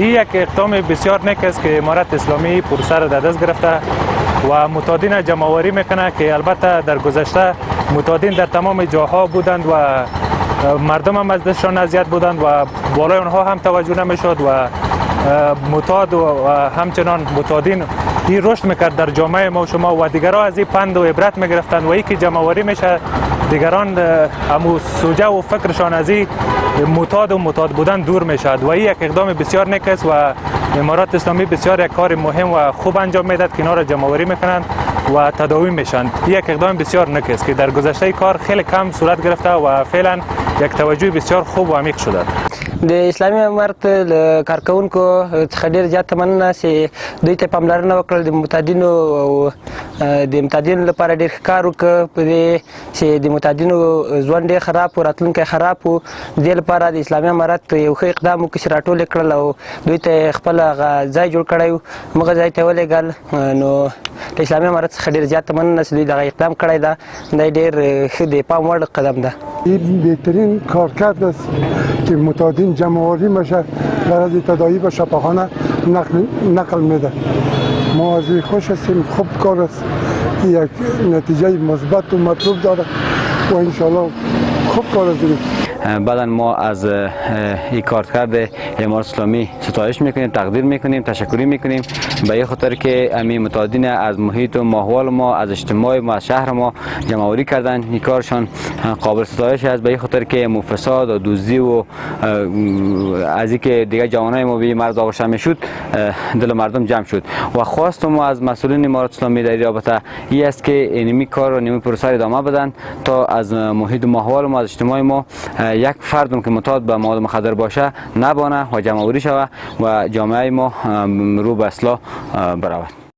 این یک اقدام بسیار نیک است که امارت اسلامی پروسه را در دست گرفته و معتادین جمع‌آوری میکنه که البته در گذشته معتادین در تمام جاها بودند و مردم هم از دستشان اذیت بودند و بالای آنها هم توجه نمیشد و معتاد و همچنان معتادین این رشد میکرد در جامعه ما و شما و دیگران از این پند و عبرت میگرفتند و این که جمع‌آوری میشه دیگران همو سوجه و فکرشان از این معتاد بودن دور میشد و این یک اقدام بسیار نیک است و امارات اسلامی بسیار یک کار مهم و خوب انجام میداد که اینا را جمع‌آوری میکنند و تداوی میشن. این یک اقدام بسیار نیک است که در گذشته کار خیلی کم صورت گرفته و فعلا یک توجه بسیار خوب و عمیق شده. د اسلامي امارت له کارکونکو څخه ډېر زیاته مننه چې دوی ته پاملرنه وکړل، د معتادینو او د معتادینو لپاره ډېر ښه کار وکړ په دې چې د معتادینو ژوند ډېر خراب و، راتلونکی خراب و. د دې لپاره د اسلامي امارت یو ښه اقدام وکړ چې راټول یې کړل او دوی ته خپل هغه ځای جوړ کړی و، هغه ځای ته ولېږل. نو د اسلامي امارت څخه ډېر زیاته مننه چې دوی دغه اقدام کړی ده. دا ډېر ښه د پام وړ قدم ده. این بهترین کارکرد است که معتادین جمع‌آوری میشه برای تداوی به شفاخانه نقل میده. ما از این خوش هستیم، خوب کار است، یک نتیجه مثبت و مطلوب داره و انشالله خوب کار است. بعدا ما از این کارکرد امارت اسلامی ستایش میکنیم، تقدیر میکنیم، تشکری میکنیم به این خاطر که امی معتادین از محیط و ماحول ما، از اجتماع ما، از شهر ما جمع‌آوری کردن. این کارشان قابل ستایش است به این خاطر که فساد و دزدی و از اینکه دیگه جوانای ما به مرز آغشته میشد دل مردم جمع شد و خواست ما از مسئولین امارت اسلامی در این رابطه این است که اینمی کار و نیمی پروسه ادامه بدن تا از محیط و ماحول ما، از اجتماع ما یک فردم که معتاد به مواد مخدر باشه نبانه و جمع‌آوری شود و جامعه ما رو به اصلاح برود.